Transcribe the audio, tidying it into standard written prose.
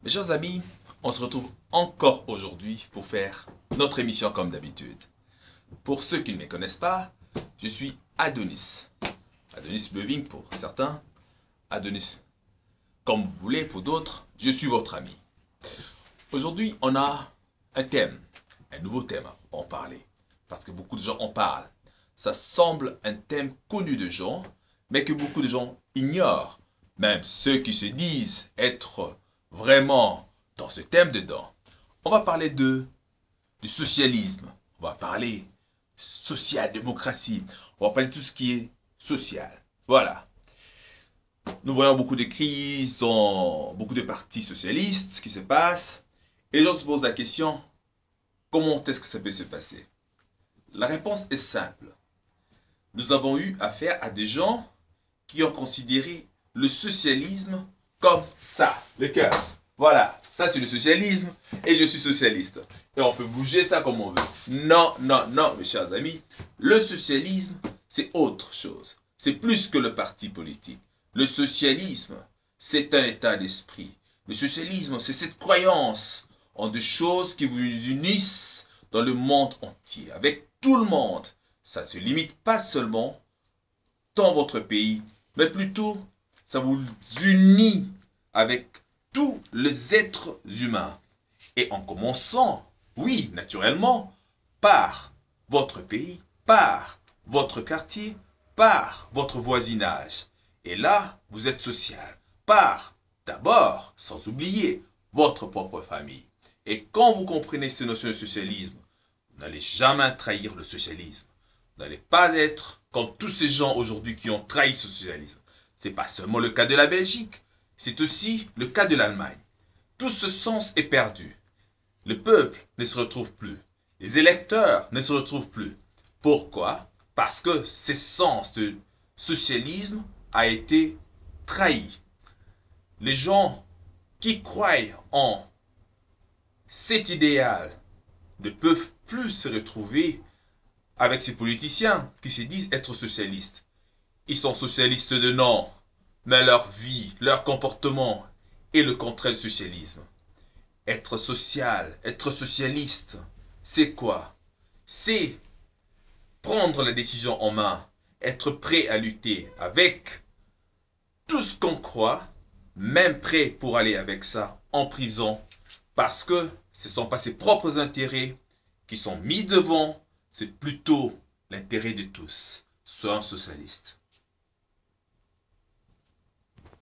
Mes chers amis, on se retrouve encore aujourd'hui pour faire notre émission comme d'habitude. Pour ceux qui ne me connaissent pas, je suis Adonis. Adonis Beving pour certains, Adonis comme vous voulez pour d'autres, je suis votre ami. Aujourd'hui, on a un nouveau thème à en parler, parce que beaucoup de gens en parlent. Ça semble un thème connu de gens, mais que beaucoup de gens ignorent, même ceux qui se disent être vraiment dans ce thème dedans. On va parler du socialisme, on va parler social-démocratie, on va parler de tout ce qui est social. Voilà. Nous voyons beaucoup de crises dans beaucoup de partis socialistes qui se passent, et les gens se posent la question, comment est-ce que ça peut se passer? La réponse est simple. Nous avons eu affaire à des gens qui ont considéré le socialisme comme ça, le cœur. Voilà, ça c'est le socialisme et je suis socialiste. Et on peut bouger ça comme on veut. Non, non, non, mes chers amis. Le socialisme, c'est autre chose. C'est plus que le parti politique. Le socialisme, c'est un état d'esprit. Le socialisme, c'est cette croyance en des choses qui vous unissent dans le monde entier, avec tout le monde. Ça ne se limite pas seulement dans votre pays, mais plutôt ça vous unit avec tous les êtres humains. Et en commençant, oui, naturellement, par votre pays, par votre quartier, par votre voisinage. Et là, vous êtes social. Par, d'abord, sans oublier, votre propre famille. Et quand vous comprenez cette notion de socialisme, vous n'allez jamais trahir le socialisme. Vous n'allez pas être comme tous ces gens aujourd'hui qui ont trahi ce socialisme. Ce n'est pas seulement le cas de la Belgique, c'est aussi le cas de l'Allemagne. Tout ce sens est perdu. Le peuple ne se retrouve plus. Les électeurs ne se retrouvent plus. Pourquoi? Parce que ce sens de socialisme a été trahi. Les gens qui croient en cet idéal ne peuvent plus se retrouver avec ces politiciens qui se disent être socialistes. Ils sont socialistes de nom, mais leur vie, leur comportement est le contraire du socialisme. Être social, être socialiste, c'est quoi? C'est prendre la décision en main, être prêt à lutter avec tout ce qu'on croit, même prêt pour aller avec ça en prison, parce que ce ne sont pas ses propres intérêts qui sont mis devant, c'est plutôt l'intérêt de tous. Sois un socialiste.